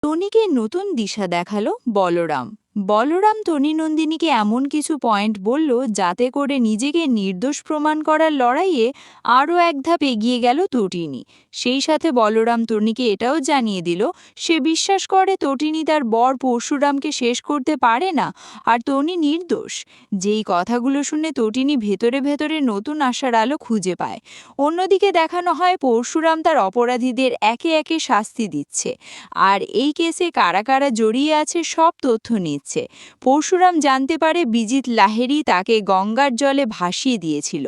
টনিকে নতুন দিশা দেখালো বলরাম। বলরাম টনি নন্দিনীকে এমন কিছু পয়েন্ট বলল যাতে করে নিজেকে নির্দোষ প্রমাণ করার লড়াইয়ে আরও এক ধাপ এগিয়ে গেল তটিনী। সেই সাথে বলরাম টনিকে এটাও জানিয়ে দিল সে বিশ্বাস করে তটিনী তার বর পরশুরামকে শেষ করতে পারে না আর টনি নির্দোষ। যেই কথাগুলো শুনে তটিনী ভেতরে ভেতরে নতুন আশার আলো খুঁজে পায়। অন্যদিকে দেখানো হয় পরশুরাম তার অপরাধীদের একে একে শাস্তি দিচ্ছে আর এই কেসে কারা কারা জড়িয়ে আছে সব তথ্য নিচ্ছে। পরশুরাম জানতে পারে বিজিত লাহেরি তাকে গঙ্গার জলে ভাসিয়ে দিয়েছিল,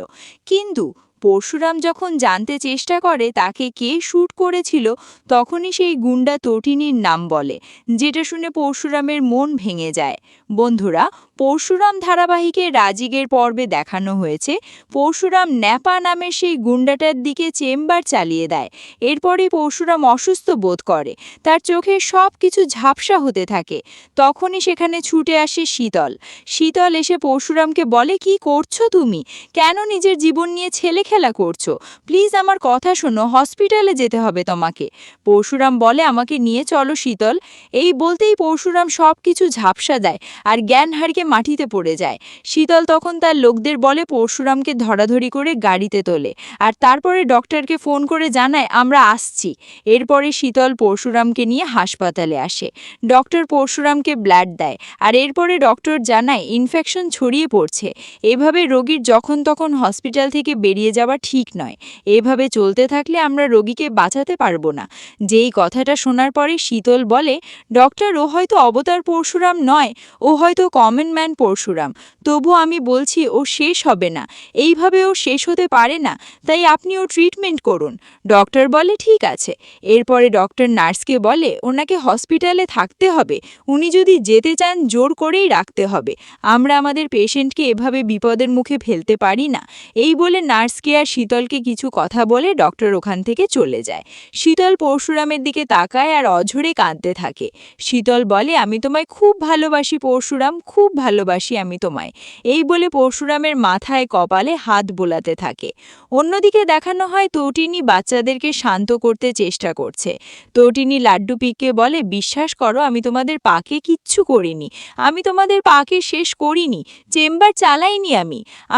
কিন্তু পরশুরাম যখন জানতে চেষ্টা করে তাকে কে শ্যুট করেছিল তখনই সেই গুন্ডা তটিনীর নাম বলে, যেটা শুনে পরশুরামের মন ভেঙে যায়। বন্ধুরা, পরশুরাম ধারাবাহিকের রাজিকের পর্বে দেখানো হয়েছে পরশুরাম ন্যাপা নামের সেই গুন্ডাটার দিকে চেম্বার চালিয়ে দেয়। এরপরই পরশুরাম অসুস্থ বোধ করে, তার চোখে সব কিছু ঝাপসা হতে থাকে। তখনই সেখানে ছুটে আসে শীতল। শীতল এসে পরশুরামকে বলে, কি করছো তুমি? কেন নিজের জীবন নিয়ে ছেলে খেলা করছো? প্লিজ আমার কথা শোনো, হসপিটালে যেতে হবে তোমাকে। পরশুরাম বলে, আমাকে নিয়ে চলো শীতল। এই বলতেই পরশুরাম সব কিছু ঝাপসা দেয় আর জ্ঞান হারিয়ে মাটিতে পড়ে যায়। শীতল তখন তার লোকদের বলে পরশুরামকে ধরাধরি করে গাড়িতে তোলে আর তারপরে ডক্টরকে ফোন করে জানায় আমরা আসছি। এরপরে শীতল পরশুরামকে নিয়ে হাসপাতালে আসে। ডক্টর পরশুরামকে ব্লাড দেয় আর এরপরে ডক্টর জানায় ইনফেকশন ছড়িয়ে পড়ছে। এভাবে রোগীর যখন তখন হসপিটাল থেকে বেরিয়ে যাওয়া ঠিক নয়। এভাবে চলতে থাকলে আমরা রোগীকে বাঁচাতে পারবো না। যেই কথাটা শোনার পরে শীতল বলে, ডক্টর ও হয়তো অবতার পরশুরাম নয়, ও হয়তো কমন ম্যান পরশুরাম, তবু আমি বলছি ও শেষ হবে না, এইভাবে ও শেষ হতে পারে না, তাই আপনি ও ট্রিটমেন্ট করুন। ডক্টর বলে ঠিক আছে। এরপরে ডক্টর নার্সকে বলে ওনাকে হসপিটালে থাকতে হবে, উনি যদি যেতে চান জোর করেই রাখতে হবে, আমরা আমাদের পেশেন্টকে এভাবে বিপদের মুখে ফেলতে পারি না। এই বলে নার্সকে আর শীতলকে কিছু কথা বলে ডক্টর ওখান থেকে চলে যায়। শীতল পরশুরামের দিকে তাকায় আর অঝরে কাঁদতে থাকে। শীতল বলে, আমি তোমায় খুব ভালোবাসি পরশুরাম, খুব ভালোবাসি আমি তোমায়। এই বলে পরশুরামের মাথায় কপালে হাত বোলাতে থাকে। অন্যদিকে দেখানো হয় তটিনী বাচ্চাদেরকে শান্ত করতে চেষ্টা করছে। তটিনী লাড্ডু পিককে বলে, বিশ্বাস করো আমি তোমাদের পাকে কিচ্ছু করিনি, আমি তোমাদের পাকে শেষ করিনি, চেম্বার চালাইনি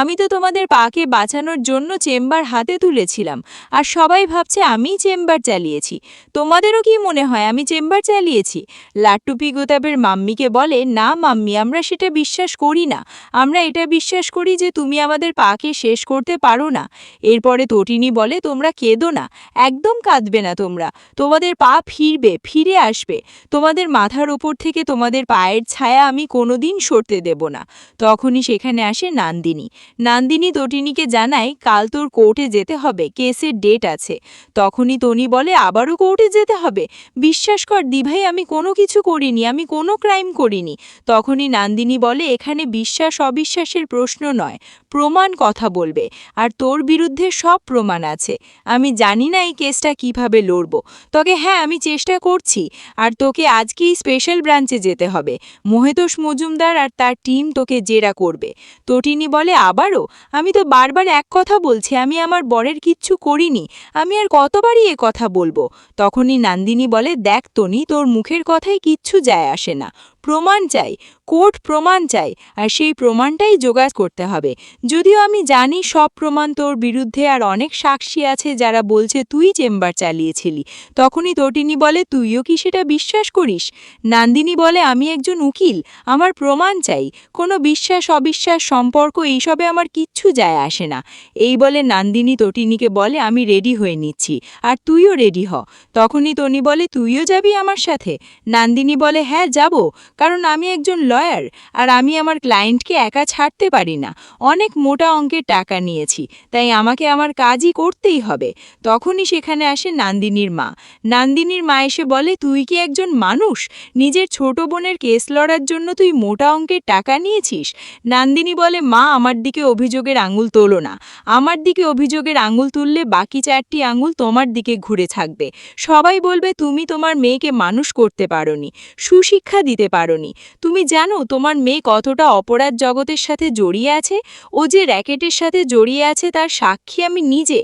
আমি তো তোমাদের পাকে বাঁচানোর জন্য চেম্বার হাতে তুলেছিলাম আর সবাই ভাবছে আমিই চেম্বার চালিয়েছি। তোমাদেরও কি মনে হয় আমি চেম্বার চালিয়েছি? লাড্ডু পিক গোতাবের মাম্মিকে বলে, না মাম্মি, আমরা সেটা বিশ্বাস করি না, আমরা এটা বিশ্বাস করি যে তুমি আমাদের পাকে শেষ করতে পারো না। এরপরে তটিনী বলে, তোমরা কেঁদো না, একদম কাঁদবে না তোমরা, তোমাদের পা ফিরবে, ফিরে আসবে, তোমাদের মাথার ওপর থেকে তোমাদের পায়ের ছায়া আমি কোনোদিন সরতে দেব না। তখনই সেখানে আসে নান্দিনী। নান্দিনী তটিনীকে জানায় কাল তোর কোর্টে যেতে হবে, কেসের ডেট আছে। তখনই টনি বলে, আবারও কোর্টে যেতে হবে? বিশ্বাস কর দিভাই, আমি কোনো কিছু করিনি, আমি কোনো ক্রাইম করিনি। তখনই নান্দিনী বলে, এখানে বিশ্বাস অবিশ্বাসের প্রশ্ন নয়, প্রমাণ কথা বলবে, আর তোর বিরুদ্ধে সব প্রমাণ আছে। আমি জানি না এই কেসটা কিভাবে লড়ব, তোকে হ্যাঁ আমি চেষ্টা করছি, আর তোকে আজকেই স্পেশাল ব্রাঞ্চে যেতে হবে। মহেতোষ মজুমদার আর তার টিম তোকে জেরা করবে। তটিনী বলে, আবারও? আমি তো বারবার এক কথা বলছি, আমি আমার বরের কিচ্ছু করিনি, আমি আর কতবারই এ কথা বলবো? তখনই নান্দিনী বলে, দেখ টনি, তোর মুখের কথাই কিচ্ছু যায় আসে না, প্রমাণ চাই, কোর্ট প্রমাণ চাই, আর সেই প্রমাণটাই জোগাড় করতে হবে। যদিও আমি জানি সব প্রমাণ তোর বিরুদ্ধে আর অনেক সাক্ষী আছে যারা বলছে তুই চেম্বার চালিয়েছিলি। তখনই তটিনী বলে, তুইও কি সেটা বিশ্বাস করিস? নান্দিনী বলে, আমি একজন উকিল, আমার প্রমাণ চাই, কোনো বিশ্বাস অবিশ্বাস সম্পর্ক এইসবে আমার কিচ্ছু যায় আসে না। এই বলে নান্দিনী তটিনীকে বলে, আমি রেডি হয়ে নিচ্ছি, আর তুইও রেডি হ। তখনই টনি বলে, তুইও যাবি আমার সাথে? নান্দিনী বলে, হ্যাঁ যাব, কারণ আমি একজন লয়ার আর আমি আমার ক্লায়েন্টকে একা ছাড়তে পারি না, অনেক মোটা অঙ্কের টাকা নিয়েছি, তাই আমাকে আমার কাজই করতেই হবে। তখনই সেখানে আসে নান্দিনীর মা। নান্দিনীর মা এসে বলে, তুই কি একজন মানুষ? নিজের ছোট বোনের কেস লড়ার জন্য তুই মোটা অঙ্কের টাকা নিয়েছিস? নান্দিনী বলে, মা আমার দিকে অভিযোগের আঙুল তোলো না, আমার দিকে অভিযোগের আঙুল তুললে বাকি 4টি আঙুল তোমার দিকে ঘুরে থাকবে। সবাই বলবে তুমি তোমার মেয়েকে মানুষ করতে পারোনি, সুশিক্ষা দিতে পারো পারোনি। তুমি জানো তোমার মেয়ে কতটা অপরাধ জগতের সাথে জড়িয়ে আছে? ও যে র্যাকেটের সাথে জড়িয়ে আছে তার সাক্ষী আমি নিজে।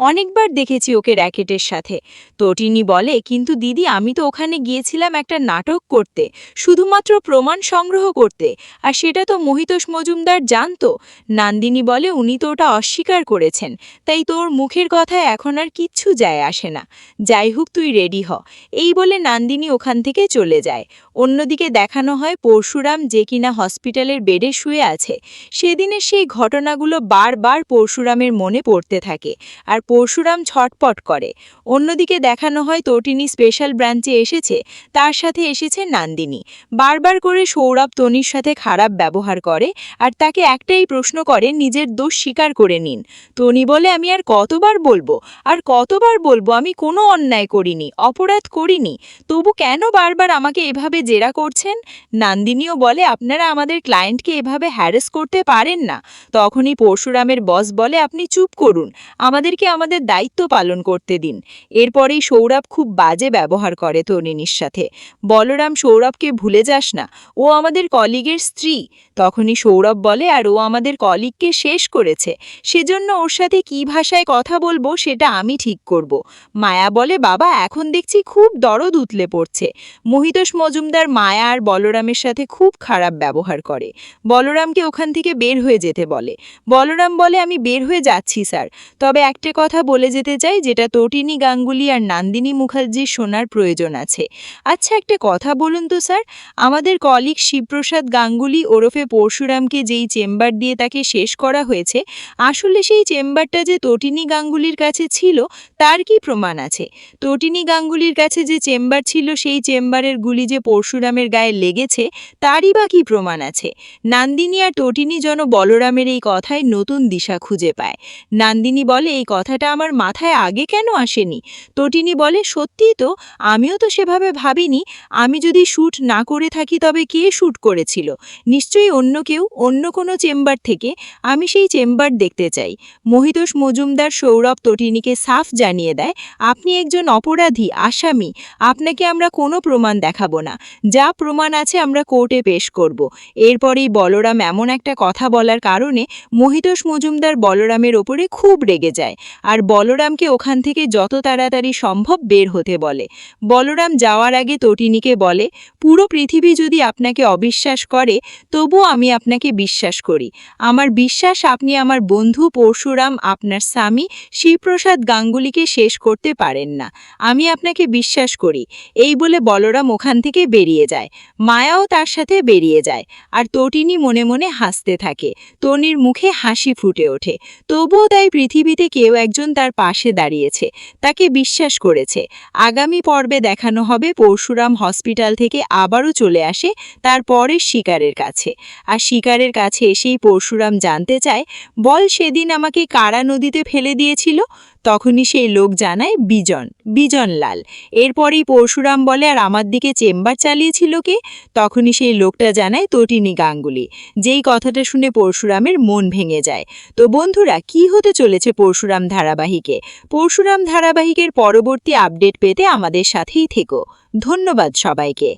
অনেকবার দেখেছি ওকে র্যাকেটের সাথে। তটিনী বলে, কিন্তু দিদি আমি তো ওখানে গিয়েছিলাম একটা নাটক করতে, শুধুমাত্র প্রমাণ সংগ্রহ করতে, আর সেটা তো মহিতোষ মজুমদার জানতো। নন্দিনী বলে, উনি তো ওটা অস্বীকার করেছেন, তাই তোর মুখের কথায় এখন আর কিচ্ছু যায় আসে না। যাই হোক, তুই রেডি হ। এই বলে নন্দিনী ওখান থেকে চলে যায়। অন্যদিকে দেখানো হয় পরশুরাম, যে কিনা হসপিটালের বেডে শুয়ে আছে। সেদিনের সেই ঘটনাগুলো বারবার পরশুরামের মনে পড়তে থাকে, আর পরশুরাম ছটপট করে। অন্যদিকে দেখানো হয় তটিনী স্পেশাল ব্রাঞ্চে এসেছে, তার সাথে এসেছে নন্দিনী। বারবার করে সৌরভ তনির সাথে খারাপ ব্যবহার করে, আর তাকে একটাই প্রশ্ন করে, নিজের দোষ স্বীকার করে নিন। তনি বলে, আমি আর কতবার বলবো আমি কোনো অন্যায় করিনি, অপরাধ করিনি, তবু কেন বারবার আমাকে এভাবে জেরা করছেন? নন্দিনীও বলে, আপনারা আমাদের ক্লায়েন্টকে এভাবে হ্যারাস করতে পারেন না। তখনই পরশুরামের বস বলে, আপনি চুপ করুন, আমাদেরকে আমাদের দায়িত্ব পালন করতে দিন। এরপরেই সৌরভ খুব বাজে ব্যবহার করে তনিনীর সাথে। বলরাম, সৌরভকে ভুলে যাস না, ও আমাদের কলিগের স্ত্রী। তখনই সৌরভ বলে, আর ও আমাদের কলিগকে শেষ করেছে, সেজন্য ওর সাথে কী ভাষায় কথা বলবো সেটা আমি ঠিক করব। মায়া বলে, বাবা এখন দেখছি খুব দরদ উতলে পড়ছে। মহিতোষ মজুমদার মায়া আর বলরামের সাথে খুব খারাপ ব্যবহার করে। বলরামকে ওখান থেকে বের হয়ে যেতে বলে। বলরাম বলে, আমি বের হয়ে যাচ্ছি স্যার, তবে একটা কথা বলে যেতে চাই, যেটা তটিনী গাঙ্গুলি আর নন্দিনী মুখার্জির শোনার প্রয়োজন আছে। আচ্ছা, একটা কথা বলুন তো স্যার, আমাদের কলিগ শিবপ্রসাদ গাঙ্গুলি ওরফে পরশুরামকে যেই চেম্বার দিয়ে তাকে শেষ করা হয়েছে, আসলে সেই চেম্বারটা যে তটিনী গাঙ্গুলির কাছে ছিল তার কি প্রমাণ আছে? তটিনী গাঙ্গুলির কাছে যে চেম্বার ছিল সেই চেম্বারের গুলি যে পরশুরামের গায়ে লেগেছে তারই বা কি প্রমাণ আছে? নন্দিনী আর তটিনী যেন বলরামের এই কথায় নতুন দিশা খুঁজে পায়। নন্দিনী বলে, এই কথাটা আমার মাথায় আগে কেন আসেনি? তটিনী বলে, সত্যিই তো, আমিও তো সেভাবে ভাবিনি। আমি যদি শ্যুট না করে থাকি তবে কে শ্যুট করেছিল? নিশ্চয়ই অন্য কেউ, অন্য কোনো চেম্বার থেকে। আমি সেই চেম্বার দেখতে চাই। মহিতোষ মজুমদার সৌরভ তটিনীকে সাফ জানিয়ে দেয়, আপনি একজন অপরাধী, আসামি, আপনাকে আমরা কোনো প্রমাণ দেখাবো না, যা প্রমাণ আছে আমরা কোর্টে পেশ করব। এরপরেই বলরাম এমন একটা কথা বলার কারণে মহিতোষ মজুমদার বলরামের ওপরে খুব রেগে যায়, আর বলরামকে ওখান থেকে যত তাড়াতাড়ি সম্ভব বের হতে বলে। বলরাম যাওয়ার আগে তটিনীকে বলে, পুরো পৃথিবী যদি আপনাকে অবিশ্বাস করে তবুও আমি আপনাকে বিশ্বাস করি। আমার বিশ্বাস আপনি আমার বন্ধু পরশুরাম, আপনার স্বামী শিবপ্রসাদ গাঙ্গুলিকে শেষ করতে পারেন না। আমি আপনাকে বিশ্বাস করি। এই বলে বলরাম ওখান থেকে বেরিয়ে যায়। মায়াও তার সাথে বেরিয়ে যায়, আর তটিনী মনে মনে হাসতে থাকে। তনির মুখে হাসি ফুটে ওঠে। তবুও তাই পৃথিবীতে কেউ একজন তার পাশে দাঁড়িয়েছে, তাকে বিশ্বাস করেছে। আগামী পর্বে দেখানো হবে পরশুরাম হসপিটাল থেকে আবারও চলে আসে তার পরের শিকারের কাছে, আর শিকারের কাছে এসেই পরশুরাম জানতে চায়, বল সেদিন আমাকে কারা নদীতে ফেলে দিয়েছিল? তখনই সেই লোক জানায়, বিজনলাল। এরপরেই পরশুরাম বলে, আর আমার দিকে চেম্বার চালিয়েছিল কে? তখনই সেই লোকটা জানায়, তটিনী গাঙ্গুলি। যেই কথাটা শুনে পরশুরামের মন ভেঙে যায়। তো বন্ধুরা, কি হতে চলেছে পরশুরাম ধারাবাহিকে? পরশুরাম ধারাবাহিকের পরবর্তী আপডেট পেতে আমাদের সাথেই থেকো। ধন্যবাদ সবাইকে।